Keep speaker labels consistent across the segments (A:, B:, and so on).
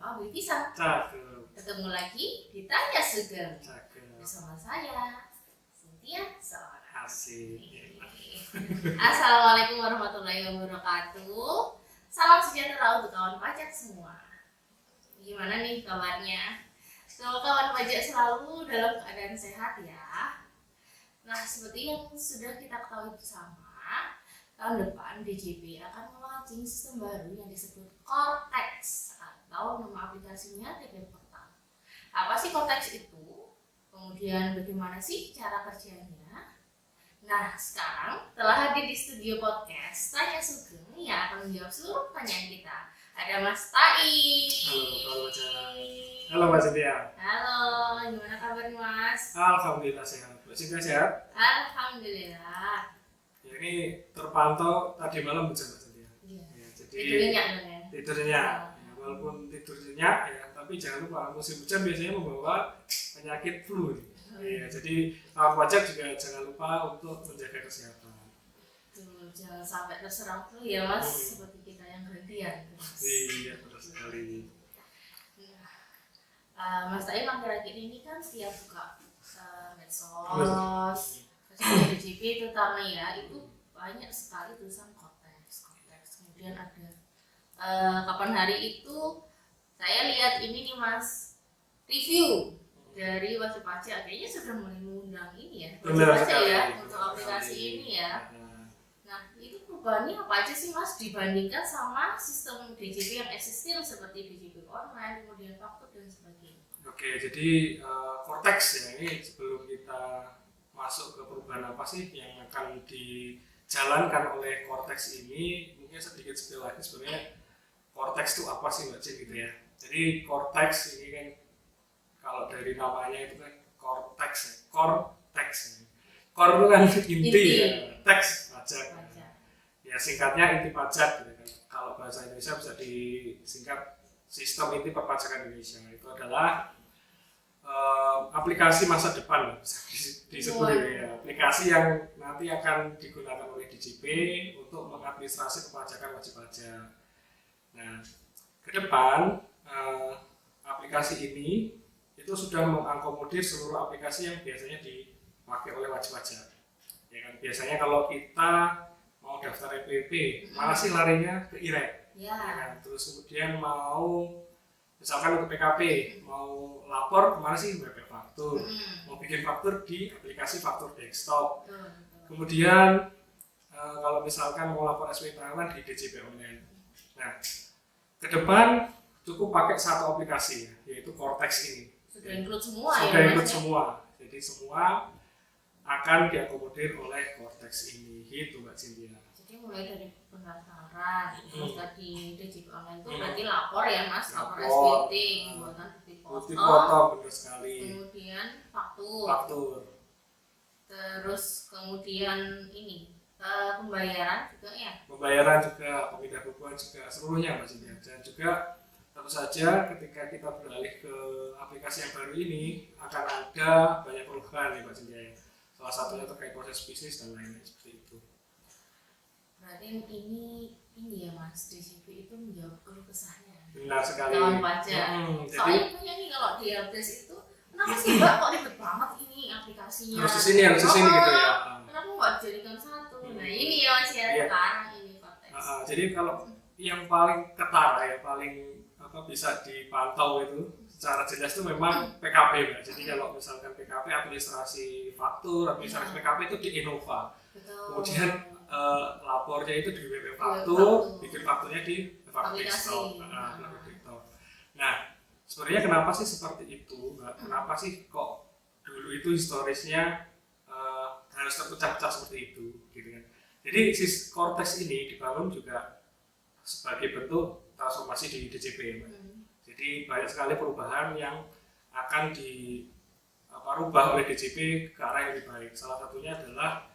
A: Ambil Pisang.
B: Cakep.
A: Ketemu lagi di Tanya Sugeng
B: Cakep.
A: bersama saya, Cynthia Salamana.
B: Asik.
A: Assalamualaikum warahmatullahi wabarakatuh. Salam sejahtera untuk kawan pajak semua. Gimana nih kabarnya? Semoga kawan pajak selalu dalam keadaan sehat ya. Nah, seperti yang sudah kita ketahui bersama, tahun depan DJP akan meluncurkan sistem baru yang disebut Cortex atau nama aplikasinya TP Portal. Apa sih Cortex itu? Kemudian bagaimana sih cara kerjanya? Nah, sekarang telah hadir di studio podcast Tanya Sugeng yang akan menjawab seluruh pertanyaan kita. Ada Mas Tai.
B: Halo Mbak Cynthia.
A: Halo, gimana kabarnya Mas?
B: Alhamdulillah sehat. Mbak Cynthia sehat?
A: Alhamdulillah.
B: Ya, ini terpantau tadi malam hujan Mbak Cynthia.
A: Iya.
B: Ya, jadi
A: Tidurnya dong ya.
B: tidurnya. Ya, walaupun tidurnya ya, tapi jangan lupa musim hujan biasanya membawa penyakit flu. Ya, jadi kawan pajak juga jangan lupa untuk menjaga kesehatan.
A: Tuh, jangan sampai terserang flu ya Mas, seperti kita yang gantian.
B: Iya, betul sekali.
A: Mas Tai akhir-akhir ini kan setiap buka medsos, DJP terutama ya, itu banyak sekali tulisan konteks. Kemudian ada kapan hari itu saya lihat ini nih Mas, review dari wajib pajak, kayaknya sudah mulai mengundang ini ya, wajib pajak ya untuk aplikasi ini ya. Nah, itu perubahannya apa aja sih Mas dibandingkan sama sistem DJP yang existing seperti DJP online, kemudian faktur dan sebagainya?
B: Oke, jadi Cortex ya, ini sebelum kita masuk ke perubahan apa sih yang akan dijalankan oleh Cortex ini, mungkin sedikit spill lagi sebenarnya Cortex itu apa sih Mbak Cin gitu ya. Jadi Cortex ini kan kalau dari namanya itu kan Cortex ya, Cortex. Core itu kan inti ya, tax pajak. Ya singkatnya inti pajak gitu kan. Kalau bahasa Indonesia bisa disingkat sistem inti perpajakan Indonesia. Itu adalah aplikasi masa depan disebut ya. Aplikasi yang nanti akan digunakan oleh DJP untuk mengadministrasi perpajakan wajib pajak. Nah, ke depan aplikasi ini itu sudah mengakomodir seluruh aplikasi yang biasanya dipakai oleh wajib pajak. Ya kan, biasanya kalau kita mau daftar EPP, malah sih larinya ke IREK. Ya kan? Terus kemudian mau misalkan untuk PKP, mau lapor kemana sih? WP Faktur. Mau bikin faktur di aplikasi Faktur Desktop. Kemudian kalau misalkan mau lapor SPP tahunan di DJP Online. Nah, ke depan cukup pakai satu aplikasi, yaitu Cortex ini.
A: Sudah include semua
B: ya? Sudah include semua. Jadi semua akan diakomodir oleh Cortex ini, gitu Mbak Cynthia.
A: Jadi mulai dari pendaftaran, terus tadi DJP Online itu berarti lapor ya Mas, lapor SPT, pembuatan bukti foto,
B: benar sekali.
A: Kemudian faktur. Terus kemudian ini pembayaran juga ya.
B: Pembayaran juga, pemindah bukuan juga, seluruhnya Mbak Cynthia. Dan juga tentu saja ketika kita beralih ke aplikasi yang baru ini akan ada banyak perubahan ya Mbak Cynthia. Salah satunya terkait proses bisnis dan lain-lain seperti itu.
A: Berarti ini ya Mas, DJP itu menjawab keluh kesahnya.
B: Benar sekali.
A: Kawan pajak. Soalnya punya nih kalau di helpdesk itu, kenapa sih Mbak kok ribet banget ini aplikasinya?
B: Harus di sini gitu ya.
A: Kenapa nggak dijadikan satu? Nah ini ya Mas ya, sekarang ini konteks.
B: Jadi kalau yang paling ketara ya, paling bisa dipantau itu secara jelas itu memang PKP Mbak. Jadi kalau misalkan PKP administrasi faktur, administrasi PKP itu di Innova. Kemudian lapornya itu di WP Faktur, bikin fakturnya di Faktur Desktop. Nah, sebenarnya kenapa sih seperti itu? Kenapa sih kok dulu itu historisnya harus terpecah-pecah seperti itu, gitu kan? Jadi Cortex ini dibangun juga sebagai bentuk transformasi di DJP. Jadi banyak sekali perubahan yang akan dirubah oleh DJP ke arah yang lebih baik. Salah satunya adalah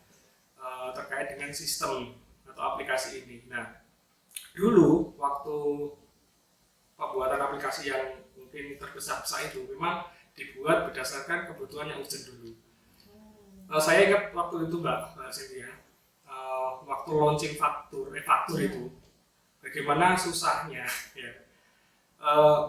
B: terkait dengan sistem atau aplikasi ini. Nah, dulu waktu pembuatan aplikasi yang mungkin terbesar-besar itu memang dibuat berdasarkan kebutuhan yang urgent dulu. Saya ingat waktu itu Mbak Cynthia, waktu launching faktur itu, bagaimana susahnya ya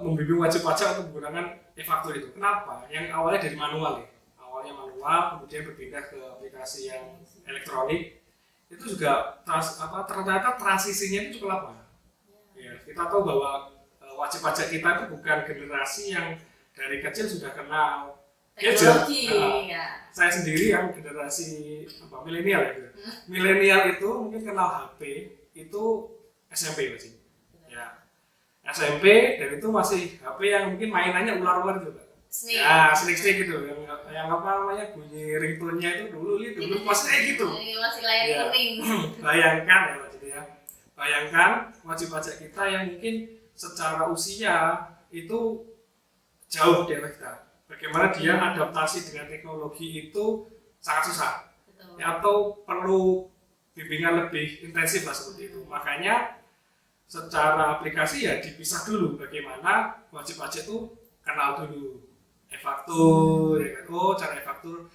B: membimbing wajib pajak untuk menggunakan e-faktur itu. Kenapa? Yang awalnya dari manual ya. Awalnya manual, kemudian berpindah ke aplikasi yang elektronik. Itu juga ternyata transisinya itu cukup lama. Ya, kita tahu bahwa wajib pajak kita itu bukan generasi yang dari kecil sudah kenal
A: teknologi.
B: Saya sendiri yang generasi milenial ya. Milenial itu mungkin kenal HP itu SMP masih. Ya. SMP dan itu masih HP yang mungkin mainannya ular-ular juga.
A: Snake.
B: Ya, snake gitu yang apa namanya bunyi ringtone-nya itu dulu masih kayak gitu.
A: Masih layar
B: Ya.
A: kuning.
B: Bayangkan ya maksudnya ya. Bayangkan wajib pajak kita yang mungkin secara usia itu jauh dari kita. Bagaimana dia adaptasi dengan teknologi itu sangat susah.
A: Betul.
B: Ya, atau perlu bimbingan lebih intensif lah seperti itu. Makanya secara aplikasi ya dipisah dulu bagaimana wajib pajak itu kenal dulu e-faktur, ya kan? Oh cara e-faktur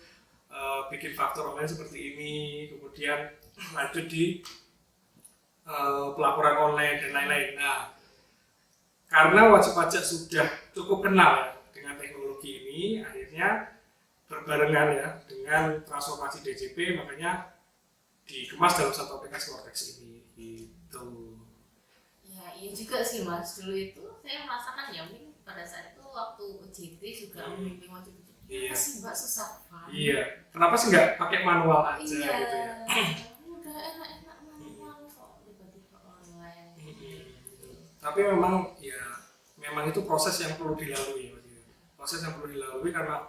B: bikin faktur online seperti ini, kemudian lanjut di pelaporan online dan lain-lain. Nah, karena wajib pajak sudah cukup kenal ya dengan teknologi ini, akhirnya berbarengan ya dengan transformasi DJP, makanya dikemas dalam satu aplikasi Cortex ini gitu.
A: Ya, iya juga sih Mas. Dulu itu saya merasakan ya, mungkin pada saat itu waktu UJT juga membimbing wajib pajak.
B: Iya.
A: Sih Mbak susah kan?
B: Iya. Kenapa sih nggak pakai manual aja
A: Iya.
B: gitu ya?
A: Udah enak-enak manual kok tiba-tiba online.
B: Tapi memang itu proses yang perlu dilalui, proses yang perlu dilalui karena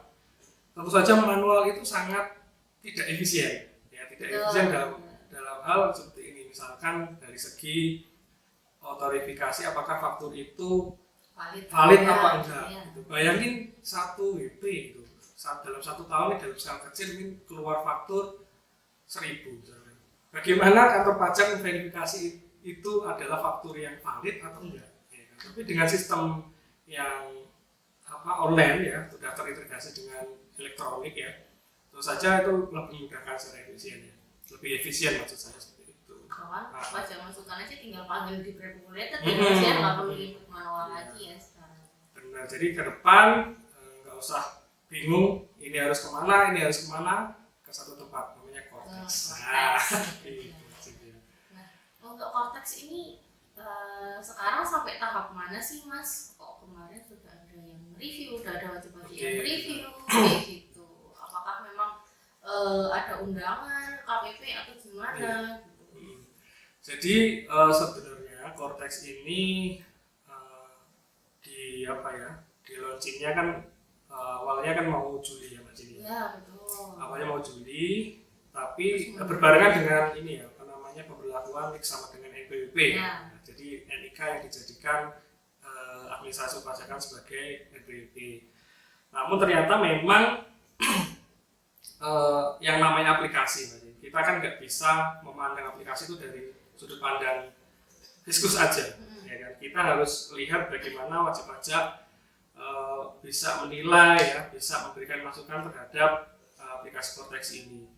B: tentu saja manual itu sangat tidak efisien, ya tidak efisien dalam hal seperti ini. Misalkan dari segi autorifikasi apakah faktur itu valid apa enggak.
A: Ya.
B: Gitu. Bayangin 1 WP itu dalam 1 tahun dalam skala kecil mungkin keluar faktur 1.000 misalkan. Bagaimana kantor pajak memverifikasi itu adalah faktur yang valid atau enggak? Ya, kan? Tapi dengan sistem yang online ya sudah terintegrasi dengan elektronik ya, tentu saja itu lebih memudahkan secara efisien ya, lebih efisien maksud saya seperti itu.
A: Kawan pajak masukan aja tinggal panggil di calculator, ya nggak perlu input manual lagi ya sekarang.
B: Benar, jadi ke depan nggak usah bingung ini harus kemana, ke satu tempat namanya Cortex. Nah,
A: untuk Cortex ini sekarang sampai tahap mana sih Mas? Kok kemarin sudah ada yang review, udah ada wajib pajak yang review kayak gitu. Apakah memang ada undangan KPP atau gimana? Gitu.
B: Jadi sebenarnya Cortex ini di launchingnya kan awalnya kan mau Juli ya Mbak Cini.
A: Ya betul.
B: Awalnya mau Juli, tapi berbarengan dengan ini ya pemberlakuan NIK sama dengan NPWP.
A: Ya.
B: Nah, jadi NIK yang dijadikan administrasi pajakan sebagai NPWP. Namun ternyata memang yang namanya aplikasi, kita kan nggak bisa memandang aplikasi itu dari sudut pandang fiskus aja. Ya kan? Kita harus lihat bagaimana wajib pajak bisa menilai ya, bisa memberikan masukan terhadap aplikasi Cortex ini.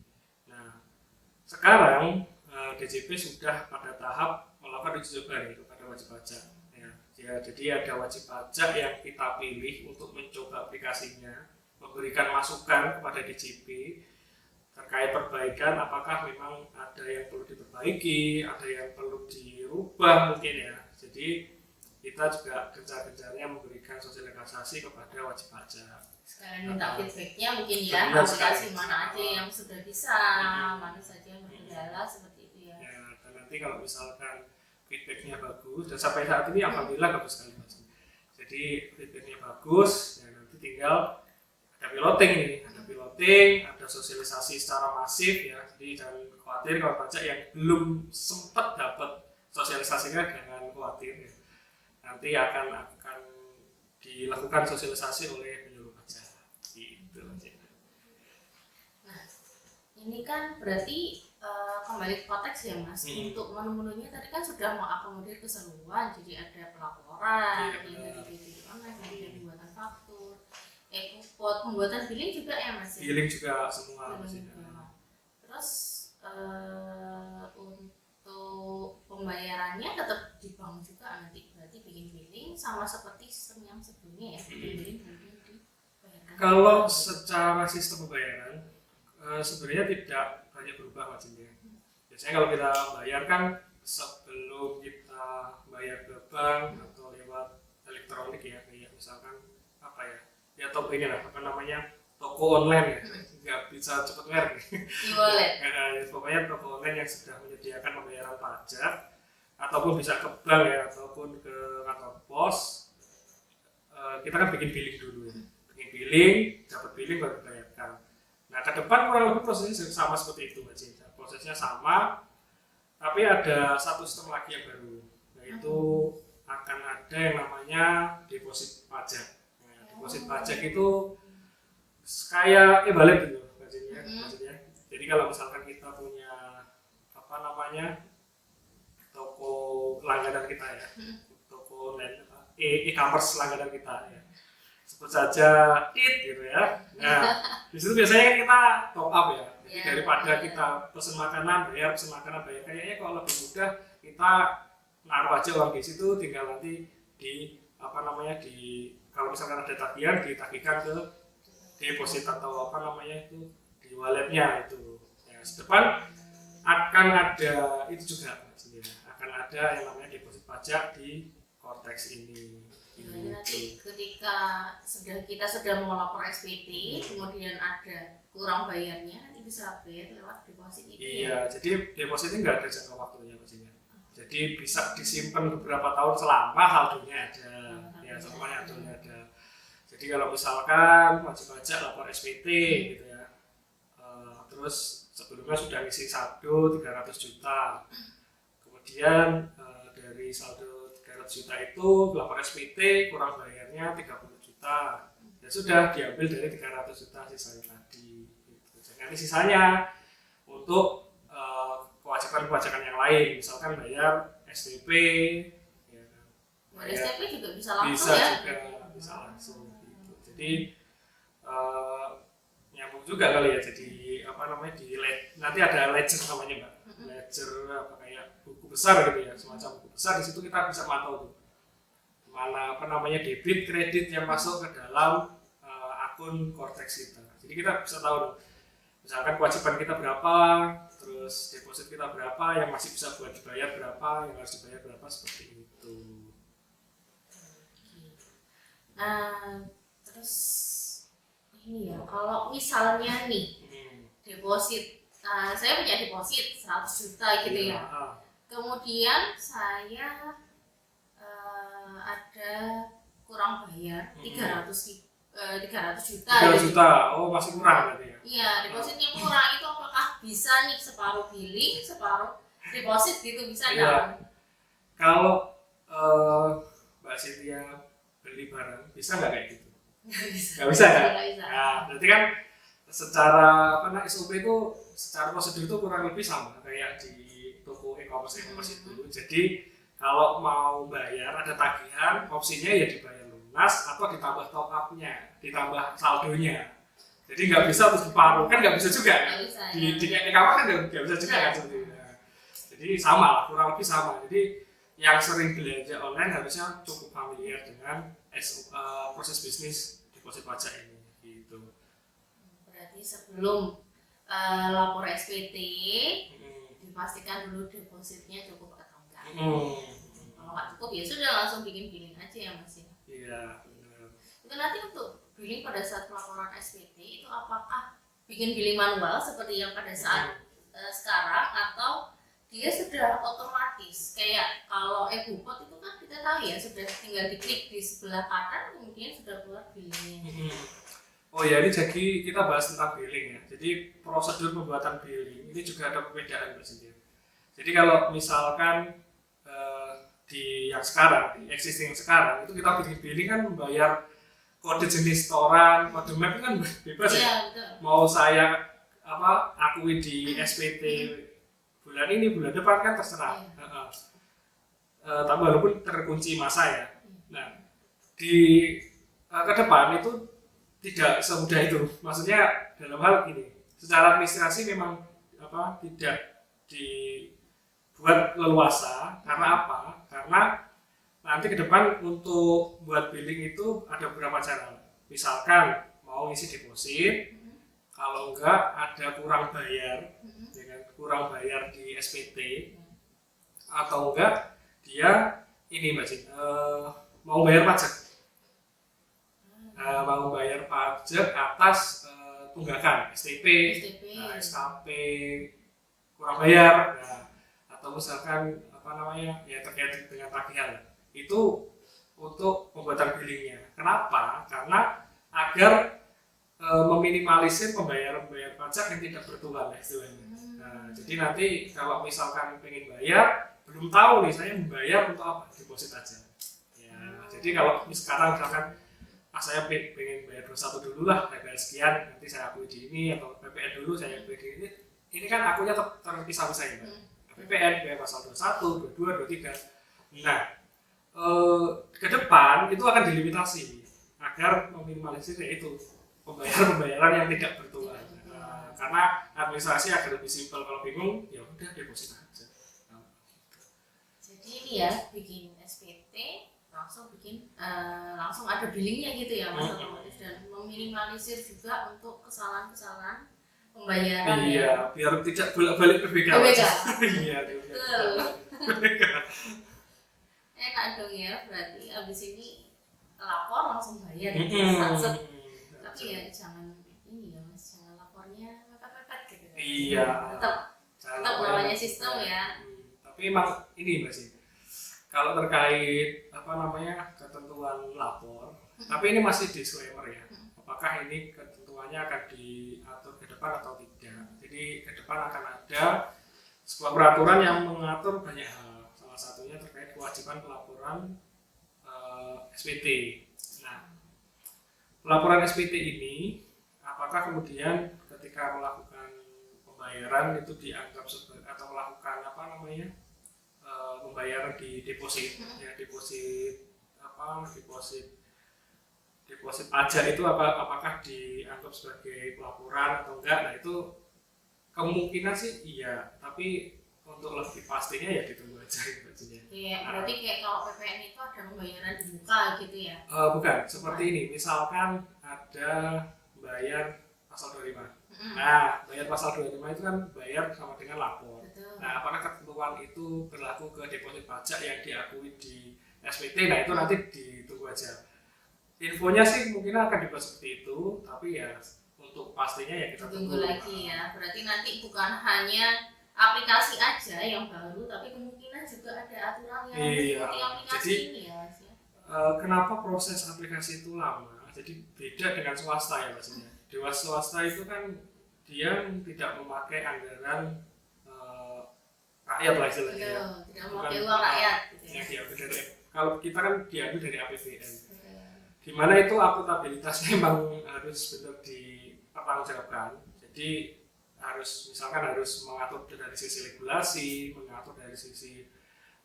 B: Nah, sekarang DJP sudah pada tahap melakukan uji coba kepada wajib pajak. Ya, jadi ada wajib pajak yang kita pilih untuk mencoba aplikasinya, memberikan masukan kepada DJP terkait perbaikan, apakah memang ada yang perlu diperbaiki, ada yang perlu dirubah mungkin ya. Jadi kita juga gencar-gencarnya memberikan sosialisasi kepada wajib pajak.
A: Sekalian minta feedbacknya mungkin ya, aplikasi mana aja yang sudah bisa, mana saja yang berkendala seperti itu ya.
B: Dan nanti kalau misalkan feedbacknya bagus, dan sampai saat ini alhamdulillah bagus sekali Mas. Jadi feedbacknya bagus, ya nanti tinggal ada piloting, ada sosialisasi secara masif ya. Jadi jangan khawatir kalau pajak yang belum sempat dapat sosialisasinya, jangan khawatir ya. Nanti akan dilakukan sosialisasi oleh penyuluh pajak. Gitu aja.
A: Nah, ini kan berarti kembali ke konteks ya Mas. Untuk menu-menunya tadi kan sudah mengakomodir keseluruhan, jadi ada pelaporan, ada di online, ada pembuatan faktur, e-kupon, pembuatan billing juga ya Mas.
B: Billing juga semua Mas.
A: Terus untuk pembayarannya tetap di bank juga nanti, berarti bikin billing sama seperti sistem yang sebelumnya ya, bimbing kemudian dibayarkan.
B: Kalau secara sistem pembayaran sebenarnya tidak banyak berubah Mas Cindy. Biasanya kalau kita bayar kan sebelum kita bayar ke bank atau lewat elektronik ya, kayak misalkan apa ya, ya toko ini lah, apa namanya, toko online ya, nggak bisa cepet merek.
A: E-wallet.
B: Pokoknya toko online yang sudah menyediakan pembayaran pajak, ataupun bisa ke bank ya, ataupun ke kantor pos, kita kan bikin billing dulu ya, bikin billing, dapat billing baru bayarkan. Nah ke depan kurang lebih prosesnya sama seperti itu Mbak Cinta, prosesnya sama, tapi ada satu sistem lagi yang baru, yaitu akan ada yang namanya deposit pajak. Nah, deposit pajak itu kayak e-wallet gitu maksudnya. Jadi kalau misalkan kita punya apa namanya, toko langganan kita ya, toko online e-commerce langganan kita ya, sebut saja gitu ya. Nah di situ biasanya kan kita top up ya. Jadi daripada kita pesen makanan bayar, kayaknya kalau lebih mudah kita naruh aja uang di situ, tinggal nanti di apa namanya, di kalau misalkan ada tagihan ditagihkan ke deposit atau apa namanya itu di walletnya itu. Ya, depan akan ada itu juga akan ada yang namanya deposit pajak di Cortex ini.
A: Nanti ketika kita sudah melapor SPT, kemudian ada kurang bayarnya, nanti bisa bayar lewat deposit itu.
B: Iya, jadi deposit ini nggak ada jangka waktunya maksudnya. Jadi bisa disimpan beberapa tahun selama saldonya ada. Ya, semuanya ada. Jadi kalau misalkan wajib pajak lapor SPT gitu ya, terus sebelumnya sudah ngisi saldo 300 juta, kemudian dari saldo 300 juta itu lapor SPT kurang bayarnya 30 juta, ya sudah diambil dari 300 juta sisanya tadi gitu. Jadi nanti sisanya untuk kewajiban-kewajiban yang lain, misalkan bayar STP ya,
A: STP juga bisa langsung
B: bisa
A: ya?
B: Bisa langsung. Jadi nyambung juga kali ya, jadi apa namanya, nanti ada ledger namanya Mbak, ledger apa kayak buku besar gitu ya, semacam buku besar. Di situ kita bisa mantau tuh mana apa namanya debit kredit yang masuk ke dalam akun Cortex kita. Jadi kita bisa tahu tuh, misalkan kewajiban kita berapa, terus deposit kita berapa, yang masih bisa buat dibayar berapa, yang harus dibayar berapa, seperti itu.
A: Terus ini ya, kalau misalnya nih deposit, saya punya deposit 100 juta gitu ya, kemudian saya ada kurang bayar 300 juta.
B: 300 juta, oh masih kurang berarti ya?
A: Iya, depositnya kurang, itu apakah bisa nih separuh billing, separuh deposit gitu, bisa nggak?
B: Kalau Mbak Cynthia beli barang, bisa nggak kayak gitu? Nggak bisa kan? Nah, berarti kan secara SOP itu, secara prosedur itu kurang lebih sama kayak di toko e-commerce itu. Jadi kalau mau bayar ada tagihan, opsinya ya dibayar lunas atau ditambah top up-nya, ditambah saldonya. Jadi nggak bisa terus diparuh, kan nggak bisa juga kan? Di e-commerce kan nggak bisa juga kan seperti itu. Jadi sama lah, kurang lebih sama. Jadi yang sering belanja online harusnya cukup familiar dengan proses bisnis deposit pajak ini gitu.
A: Berarti sebelum lapor SPT dipastikan dulu depositnya cukup atau enggak. Kalau nggak cukup ya sudah langsung bikin billing aja ya Mas ya.
B: Iya benar.
A: Itu nanti untuk billing pada saat pelaporan SPT itu apakah bikin billing manual seperti yang pada saat sekarang, atau dia sudah otomatis kayak kalau e-bupot itu kan kita tahu ya, sudah tinggal diklik di sebelah kanan kemudian sudah keluar billingnya.
B: Oh ya, ini jadi kita bahas tentang billing ya. Jadi prosedur pembuatan billing ini juga ada perbedaan Mbak Cynthia. Jadi kalau misalkan di yang sekarang, di existing sekarang itu kita bikin billing kan membayar kode jenis setoran, kode map kan bebas ya. Mau saya akui di SPT bulan ini, bulan depan kan terserah. Tapi walaupun terkunci masa ya. Nah, di ke depan itu tidak semudah itu. Maksudnya dalam hal ini, secara administrasi memang tidak dibuat leluasa. Karena apa? Karena nanti ke depan untuk buat billing itu ada beberapa cara. Misalkan mau ngisi deposit, kalau enggak ada kurang bayar, kurang bayar di SPT, atau enggak dia ini Mbak Jin, mau bayar pajak, mau bayar pajak atas tunggakan STP, SKP kurang bayar, atau misalkan apa namanya ya terkait dengan tagihan, itu untuk pembuatan billingnya. Kenapa? Karena agar meminimalisir pembayaran pajak yang tidak bertuan istilahnya. Jadi nanti kalau misalkan pengen bayar, belum tahu nih saya membayar untuk apa, deposit aja. Ya, jadi kalau sekarang misalkan saya pengen bayar 21 dulu lah, bayar sekian, nanti saya akui di ini, atau PPN dulu saya akui di ini. Ini kan akunnya terpisah saya, PPN, bayar pasal 21, 22, 23. Nah, ke depan itu akan dilimitasi agar meminimalisir yaitu pembayaran yang tidak bertuan. Karena administrasi agar lebih simpel, kalau bingung ya udah deposit aja.
A: Jadi ini ya bikin SPT langsung langsung ada billingnya gitu ya Mas otomatis, dan meminimalisir juga untuk kesalahan-kesalahan pembayaran.
B: Iya, biar tidak bolak-balik PBK. Iya,
A: enak dong ya, berarti abis ini lapor langsung bayar gitu. Tapi ya jangan ini ya Mas, jangan lapornya mepet-mepet gitu.
B: Iya.
A: Tetap namanya sistem ya.
B: Tapi emang ini Mbak sih, kalau terkait apa namanya ketentuan lapor, tapi ini masih disclaimer ya. Apakah ini ketentuannya akan diatur ke depan atau tidak? Jadi ke depan akan ada sebuah peraturan yang mengatur banyak hal. Salah satunya terkait kewajiban pelaporan SPT. Nah, pelaporan SPT ini apakah kemudian ketika melakukan pembayaran itu dianggap sebagai, atau melakukan apa namanya membayar di deposit, ya deposit pajak itu apakah dianggap sebagai pelaporan atau enggak? Nah itu kemungkinan sih iya, tapi untuk lebih pastinya ya ditunggu aja bajunya.
A: Iya, berarti kayak kalau PPN itu ada pembayaran di muka gitu ya?
B: Bukan, seperti ini. Misalkan ada bayar pasal 25. Nah, bayar pasal 25 itu kan bayar sama dengan lapor.
A: Betul.
B: Nah, apakah ketentuan itu berlaku ke deposit pajak yang diakui di SPT? Nah, itu nanti ditunggu aja. Infonya sih mungkin akan dibuat seperti itu, tapi ya untuk pastinya ya kita
A: tunggu lagi ya. Berarti nanti bukan hanya aplikasi aja yang baru, tapi kemungkinan juga ada aturan yang mengikuti aplikasi ini ya Mas ya.
B: Kenapa proses aplikasi itu lama? Jadi beda dengan swasta ya maksudnya. Di swasta itu kan dia tidak memakai anggaran rakyat lah istilahnya.
A: Tidak memakai uang rakyat gitu ya.
B: Kalau kita kan diambil dari APBN. Dimana itu akuntabilitasnya memang harus benar dipertanggungjawabkan. Jadi misalkan harus mengatur dari sisi regulasi, mengatur dari sisi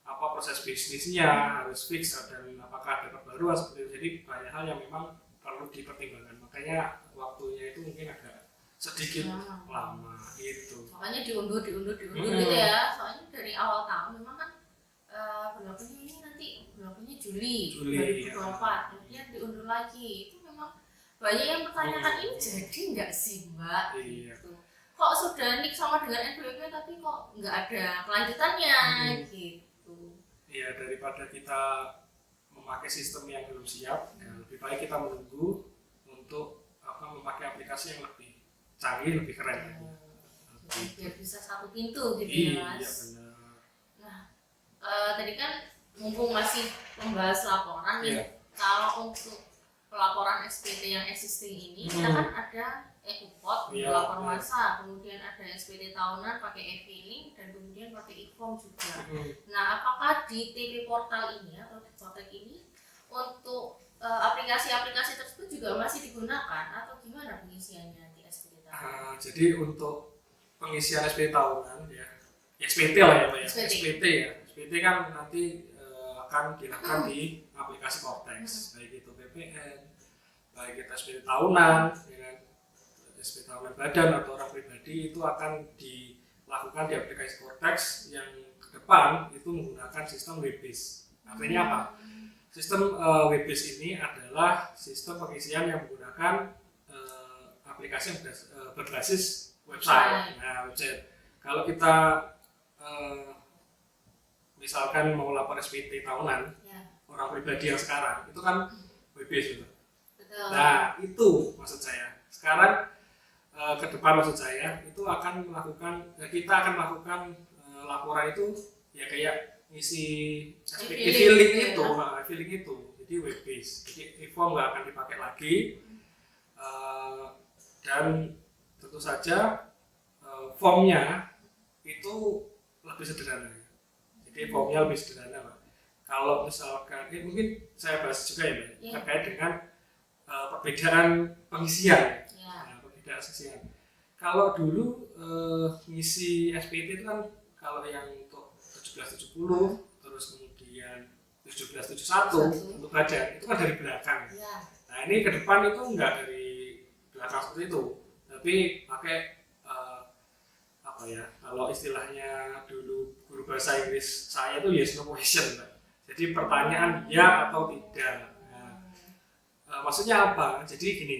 B: proses bisnisnya harus fix, dan apakah ada perbaruan seperti itu. Jadi banyak hal yang memang perlu dipertimbangkan. Makanya waktunya itu mungkin agak sedikit lama gitu.
A: Makanya diundur gitu ya. Soalnya dari awal tahun memang kan berlakunya ini nanti berlakunya Juli 2024, kemudian diundur lagi. Itu memang banyak yang bertanyakan ini jadi nggak sih Mbak?
B: Iya.
A: Gitu. Kok sudah nik sama dengan NPWP tapi kok nggak ada kelanjutannya gitu.
B: Iya, daripada kita memakai sistem yang belum siap, ya lebih baik kita menunggu untuk memakai aplikasi yang lebih canggih, lebih keren.
A: Biar bisa satu pintu gitu ya Mas.
B: Iya benar.
A: Nah, tadi kan mumpung masih membahas laporan nih, kalau untuk pelaporan SPT yang existing ini kita kan ada e-kupot, lapor masa, kemudian ada SPT tahunan pakai e-filing, dan kemudian pakai e-form juga. Nah, apakah di TP portal ini atau di Kotek ini untuk aplikasi-aplikasi tersebut juga masih digunakan atau gimana pengisiannya di SPT tahunan?
B: Jadi untuk pengisian SPT tahunan ya SPT lah ya Pak ya. SPT kan nanti akan dilakukan di aplikasi Cortex, baik itu PPN, baik itu SPT tahunan, SPT tahunan badan atau orang pribadi, itu akan dilakukan di aplikasi Cortex yang ke depan itu menggunakan sistem web based Artinya apa? Sistem web-based ini adalah sistem pengisian yang menggunakan aplikasi yang berbasis website. Nah, website. Kalau kita misalkan mau lapor SPT tahunan, orang pribadi yang sekarang itu kan web-based. Nah, itu maksud saya. Sekarang ke depan maksud saya itu kita akan melakukan laporan itu ya kayak ngisi SPT filling itu. Jadi web based. Jadi e-form nggak akan dipakai lagi dan tentu saja formnya itu lebih sederhana. Jadi formnya lebih sederhana, Pak. Kalau misalkan mungkin saya bahas juga ya, Mbak, terkait dengan perbedaan pengisian. Perbedaan pengisian. Kalau dulu ngisi SPT itu kan kalau yang untuk 1770 terus kemudian 1771 untuk badan itu kan dari belakang. Nah, ini ke depan itu enggak dari belakang seperti itu, tapi pakai apa ya? Kalau istilahnya dulu guru bahasa Inggris saya itu yes no question, Mbak. Jadi pertanyaan ya atau tidak. Maksudnya apa? Jadi gini,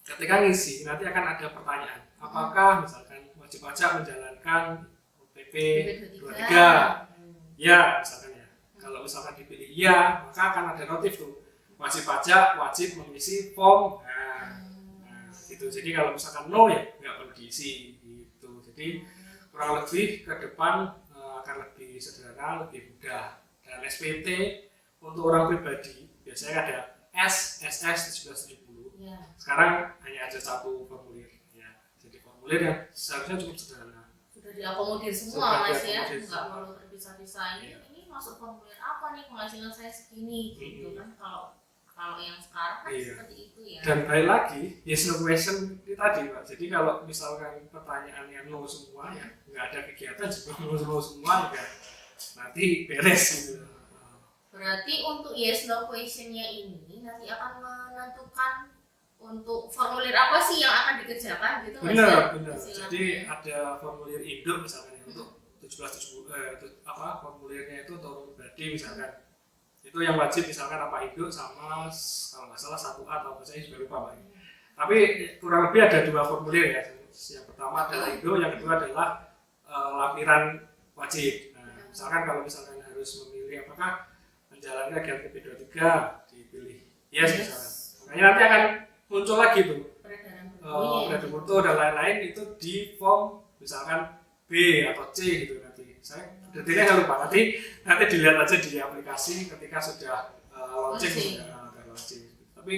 B: ketika ngisi nanti akan ada pertanyaan, apakah misalkan wajib pajak menjalankan PP 23? Ya, misalkan ya. Kalau misalkan dipilih ya, maka akan ada notif tuh, wajib pajak wajib mengisi form. Nah, gitu. Jadi kalau misalkan no ya nggak perlu diisi gitu. Jadi kurang lebih ke depan akan lebih sederhana, lebih mudah. Dan SPT untuk orang pribadi biasanya ada SS 1770. Sekarang hanya ada satu formulir. Ya. Jadi formulir yang seharusnya cukup sederhana.
A: Sudah diakomodir semua, Mas ya. Nggak perlu terpisah-pisah. Ini masuk formulir apa nih, penghasilan saya segini gitu kan. Kalau yang sekarang kan seperti itu ya. Dan
B: baik lagi, yes no question itu tadi, Pak. Jadi kalau misalkan pertanyaannya no semua ya nggak ada kegiatan juga no semua ya nanti beres gitu.
A: Berarti untuk yes no question-nya ini nanti akan menentukan untuk formulir apa sih yang akan dikerjakan gitu.
B: Benar. Jadi ada formulir induk misalnya untuk 1770 formulirnya itu untuk pribadi misalkan. Itu yang wajib misalkan apa induk sama kalau nggak salah 1A atau apa saya juga lupa, Pak. Tapi kurang lebih ada dua formulir ya. Yang pertama adalah induk, yang kedua adalah lampiran wajib. Nah, misalkan kalau misalkan harus memilih apakah menjalankan kegiatan PP23 dipilih yes misalkan. Makanya nanti akan muncul lagi tuh peredaran mutu dan lain-lain itu di form misalkan B atau C gitu nanti. Saya detailnya nggak lupa, nanti dilihat aja di aplikasi ketika sudah launching. Tapi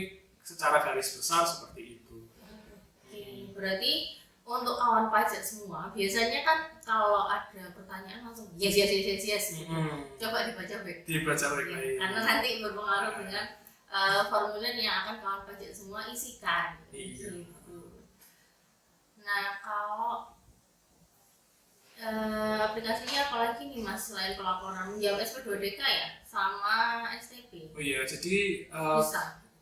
B: secara garis besar seperti itu.
A: Berarti untuk kawan pajak semua biasanya kan kalau ada pertanyaan langsung yes. Coba dibaca baik. Karena nanti berpengaruh dengan formulir yang akan kawan pajak semua isikan. Gitu. Nah, kalau aplikasinya apalagi nih Mas selain pelaporan menjawab SP2DK ya sama STP?
B: Oh iya, jadi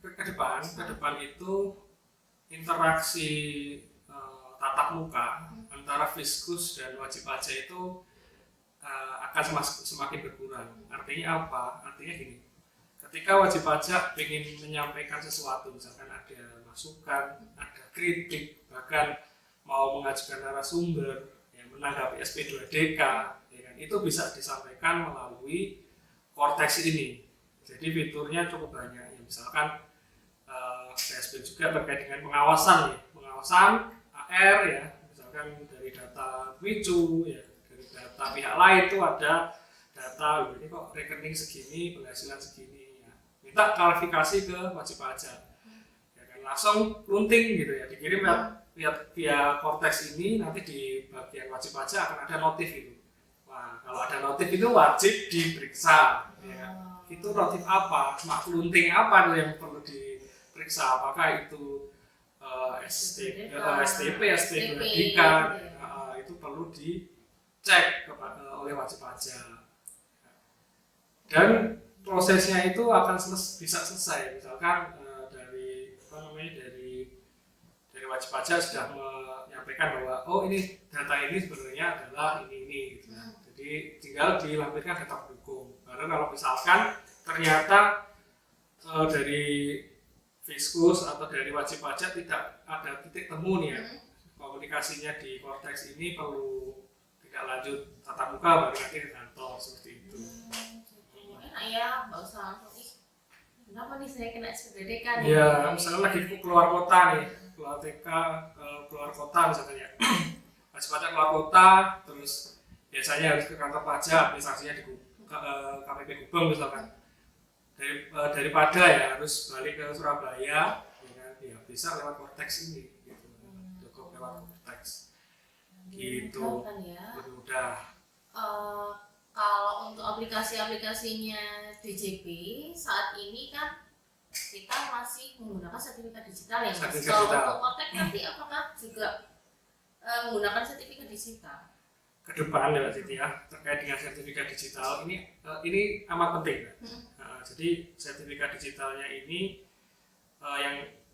B: ke depan itu interaksi tatap muka antara Fiskus dan wajib pajak itu akan semakin berkurang. Artinya apa? Artinya gini, ketika wajib pajak ingin menyampaikan sesuatu, misalkan ada masukan, ada kritik, bahkan mau mengajukan narasumber yang menanggapi SP2DK, ya kan, itu bisa disampaikan melalui Cortex ini. Jadi fiturnya cukup banyak. Ya, misalkan PSP juga terkait dengan pengawasan AR ya, misalkan dari data Micu ya, dari data pihak lain itu ada data ini kok rekening segini, penghasilan segini ya. Minta klarifikasi ke wajib pajak. Ya kan langsung lunting gitu ya, dikirim via Cortex ini, nanti di bagian wajib pajak akan ada notif itu. Wah, kalau ada notif itu wajib diperiksa ya kan. Itu notif apa? Lunting apa tuh yang perlu diperiksa? Apakah itu STP, STP2DK itu perlu dicek oleh wajib pajak. Dan prosesnya itu akan bisa selesai. Misalkan dari wajib pajak sudah menyampaikan bahwa oh ini data ini sebenarnya adalah ini gitu. Jadi tinggal dilampirkan data pendukung. Baru kalau misalkan ternyata dari Fiskus atau dari wajib pajak tidak ada titik temu nih ya, komunikasinya di Cortex ini perlu tidak lanjut tatap muka, baru nanti ke kantor seperti itu.
A: Enak ya, nggak usah langsung kenapa nih saya kena SPDD kan?
B: Ya, misalnya lagi keluar kota nih, keluar TK, keluar kota misalnya ya. Wajib pajak keluar kota, terus biasanya harus ke kantor pajak, administrasinya di KPP Gubeng misalkan. Daripada ya harus balik ke Surabaya, ya bisa lewat Cortex ini, gitu. Cukup lewat Cortex, gitu.
A: Kan ya?
B: Lebih mudah.
A: Kalau untuk aplikasi-aplikasinya DJP saat ini kan kita masih menggunakan sertifikat digital ya, Mas.
B: Sertifikat
A: Kalau
B: digital.
A: untuk Cortex nanti apakah juga menggunakan sertifikat digital?
B: Ke depan ya Siti ya, terkait dengan sertifikat digital ini amat penting. Jadi sertifikat digitalnya ini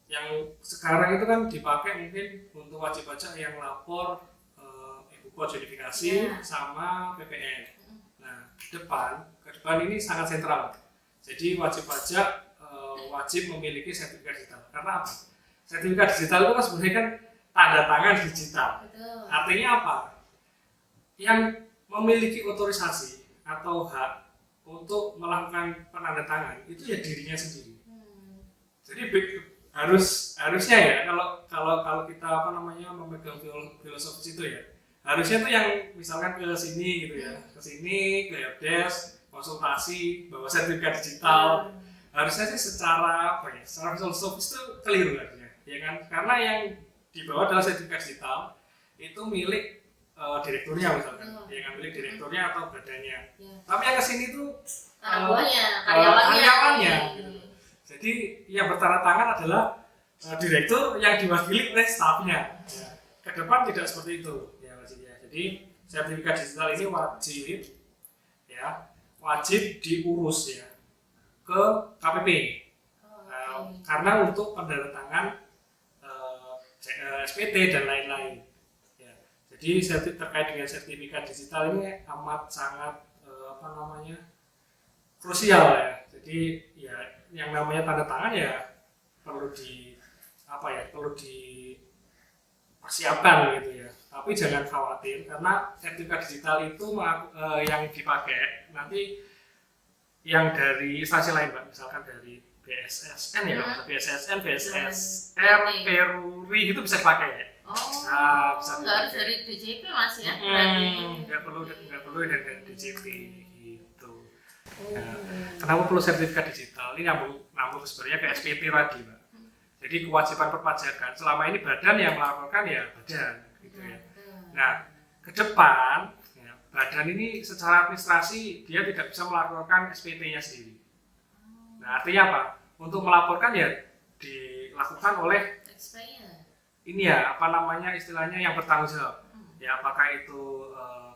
B: yang sekarang itu kan dipakai mungkin untuk wajib pajak yang lapor e-Bupot verifikasi sama PPN. Nah, ke depan ini sangat sentral. Jadi wajib pajak wajib memiliki sertifikat digital. Karena apa? Sertifikat digital itu kan sebenarnya kan tanda tangan digital.
A: Betul.
B: Artinya apa? Yang memiliki otorisasi atau hak untuk melakukan penandatangan itu ya dirinya sendiri. Jadi harusnya ya kalau kita memegang filosofis itu ya, harusnya tuh yang misalkan ke sini gitu ya, ke sini ke helpdesk konsultasi bawa sertifikat digital, harusnya sih secara filosofis itu keliru artinya, ya kan? Karena yang dibawa adalah sertifikat digital itu milik direkturnya misalkan, yang milik direkturnya atau badannya. Tapi yang kesini tuh karyawannya. Gitu. Jadi yang bertanda tangan adalah direktur yang diwakili oleh stafnya. Ya. Ke depan tidak seperti itu, ya maksudnya. Jadi sertifikat digital ini wajib diurus ya ke KPP. Karena untuk pendatangan SPT dan lain-lain. Jadi terkait dengan sertifikat digital ini amat sangat krusial ya. Jadi ya yang namanya tanda tangan ya perlu dipersiapkan gitu ya. Tapi jangan khawatir karena sertifikat digital itu yang dipakai nanti yang dari instansi lain, Mbak, misalkan dari BSSN ya, BSSN, BSSM, Peruri itu bisa dipakai.
A: Nah, nggak harus dari DJP Mas ya?
B: Nggak perlu dari DJP gitu. Kenapa perlu sertifikat digital? Ini nyambung sebenarnya ke SPT tadi, Mbak. Jadi kewajiban perpajakan selama ini badan yang melaporkan ya badan, gitu ya. Nah, ke depan ya, badan ini secara administrasi dia tidak bisa melaporkan SPT-nya sendiri. Nah, artinya apa? Untuk melaporkan ya dilakukan oleh ini ya istilahnya yang bertanggung jawab ya, apakah itu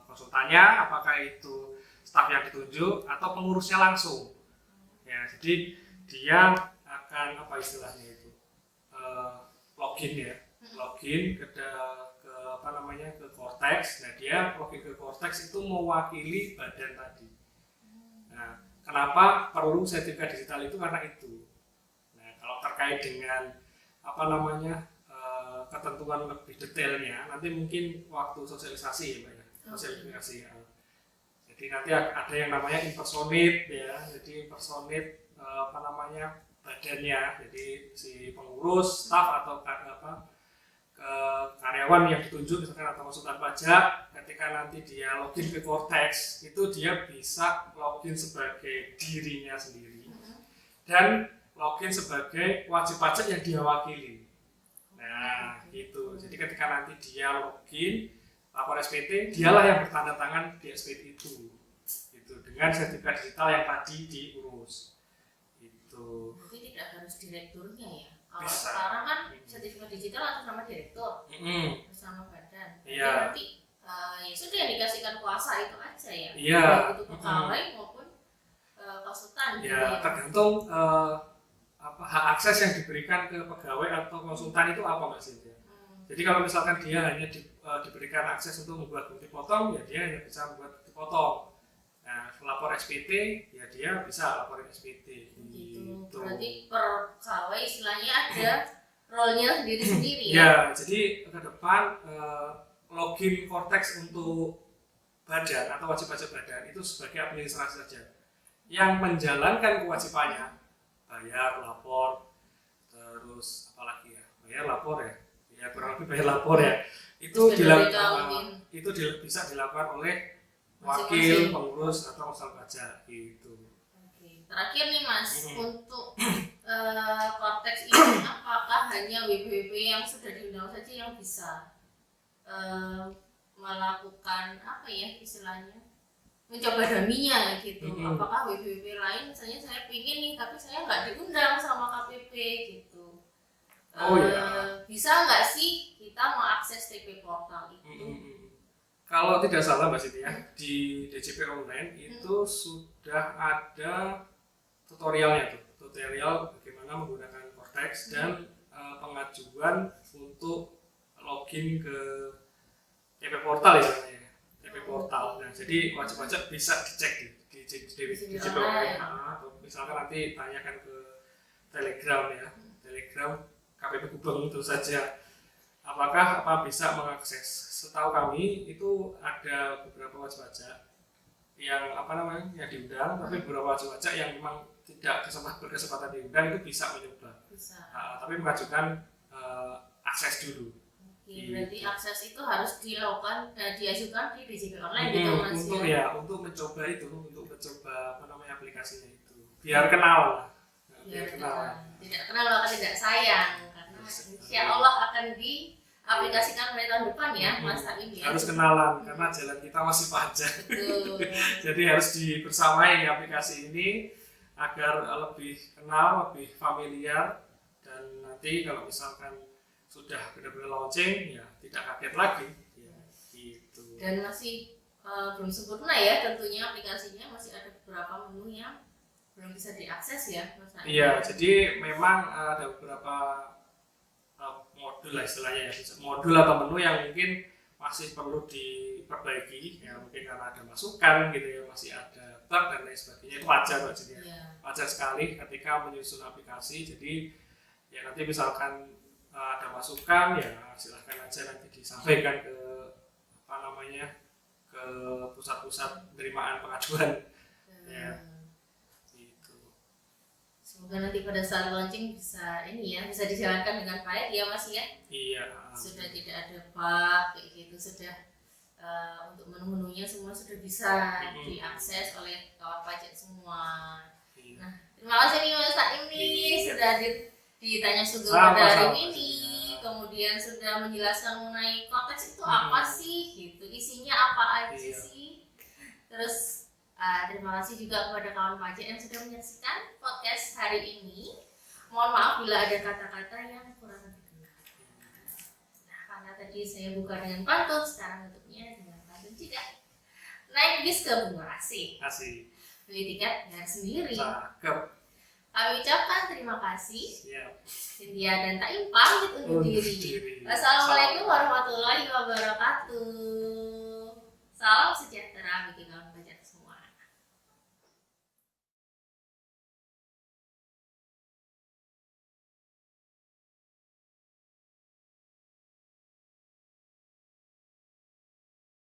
B: konsultannya, apakah itu staf yang ditunjuk atau pengurusnya langsung ya. Jadi dia akan istilahnya itu login ke Cortex. Nah, dia login ke Cortex itu mewakili badan tadi. Nah, kenapa perlu sertifikat digital itu? Karena itu. Nah, kalau terkait dengan ketentuan lebih detailnya nanti mungkin waktu sosialisasi ya, Mbak ya. Sosialisasi ya. Jadi nanti ada yang namanya impersonate ya. Jadi impersonate badannya. Jadi si pengurus, staf atau karyawan yang ditunjuk misalkan atau konsultan pajak, ketika nanti dia login ke Cortex itu dia bisa login sebagai dirinya sendiri dan login sebagai wajib pajak yang dia wakili. Nah, gitu. Jadi ketika nanti dia login lapor SPT, dialah yang bertanda tangan di SPT itu. Gitu, dengan sertifikat digital yang tadi diurus. Gitu.
A: Jadi tidak harus direkturnya ya. Kalau
B: Bisa.
A: Sekarang kan sertifikat digital atas nama direktur, bersama badan.
B: Iya.
A: Nanti ya sudah yang dikasihkan kuasa itu aja ya.
B: Iya.
A: Baik itu pegawai maupun konsultan.
B: Ya, tergantung hak akses yang diberikan ke pegawai atau konsultan itu apa, Mbak Cynthia. Jadi kalau misalkan dia hanya diberikan akses untuk membuat bukti potong, ya dia hanya bisa membuat bukti potong. Nah, lapor SPT, ya dia bisa laporin SPT.
A: Gitu. Berarti per pegawai istilahnya ada role-nya sendiri-sendiri ya?
B: Ya, jadi ke depan login Cortex untuk badan atau wajib pajak badan itu sebagai administrasi saja. Yang menjalankan kewajibannya bayar, lapor, terus apalagi ya, bayar, lapor ya kurang lebih bayar, lapor ya. Itu bisa dilakukan oleh wakil, pengurus atau konsul pajak gitu.
A: Oke. Terakhir nih Mas, untuk Cortex ini apakah hanya WP-WP yang sudah diundang saja yang bisa melakukan apa ya istilahnya, mencoba daminya gitu? Apakah WP-WP lain, misalnya saya pingin nih tapi saya nggak diundang sama KPP gitu, bisa nggak sih kita mengakses TP portal itu?
B: Kalau tidak salah Mbak Siti ya, di DJP Online itu sudah ada tutorialnya tutorial bagaimana menggunakan Cortex dan pengajuan untuk login ke TP portal ya namanya, TP portal. Nah, jadi wajib pajak bisa dicek di DJP Online. Atau misalkan nanti tanyakan ke Telegram ya, Telegram KPP Gubeng itu saja. Apakah bisa mengakses? Setahu kami itu ada beberapa wajib pajak yang yang diundang, tapi beberapa wajib pajak yang memang tidak berkesempatan diundang itu bisa mencoba. Tapi mengajukan akses dulu.
A: Berarti akses itu harus dilakukan diajukan di DJP Online gitu Mas?
B: Untuk mencoba itu, untuk mencoba aplikasinya itu, biar kenal lah.
A: Biar kenal. Tidak kenal maka tidak sayang, karena insya Allah akan diaplikasikan mulai tahun depan ya Mas Taim ya.
B: Harus kenalan karena jalan kita masih panjang. Jadi harus dibersamai aplikasi ini agar lebih kenal, lebih familiar, dan nanti kalau misalkan sudah benar-benar launching ya tidak kaget lagi ya, gitu.
A: Dan masih belum sempurna ya tentunya aplikasinya, masih ada beberapa menu yang belum bisa diakses ya Mas Naim.
B: Iya, jadi memang ada beberapa modul lah istilahnya ya, modul atau menu yang mungkin masih perlu diperbaiki ya, mungkin karena ada masukan gitu ya, masih ada bug dan lain sebagainya. Itu wajar wajar sekali ketika menyusun aplikasi. Jadi ya nanti misalkan ada masukan ya silahkan aja nanti disampaikan ke ke pusat-pusat penerimaan pengajuan ya gitu.
A: Semoga nanti pada saat launching bisa bisa dijalankan dengan baik ya Mas ya.
B: Iya.
A: Sudah tidak ada bug kayak gitu, sudah untuk menu-menunya semua sudah bisa diakses oleh kawan pajak semua. Iya. Nah, terima kasih nih Mas Taim sudah ditanya sungguh pada hari ini, kemudian sudah menjelaskan mengenai Cortex itu apa sih, gitu, isinya apa aja sih. Terus terima kasih juga kepada kawan pajak yang sudah menyaksikan podcast hari ini. Mohon maaf bila ada kata-kata yang kurang berkenan. Nah, karena tadi saya buka dengan pantun, sekarang tutupnya dengan pantun juga. Naik bis ke Bungurasi. Beli tiket dengan sendiri.
B: Cakep.
A: Kami ucapkan terima kasih. Cynthia dan Taim pamit undur diri. Wassalamualaikum warahmatullahi wabarakatuh. Salam sejahtera bagi kamu.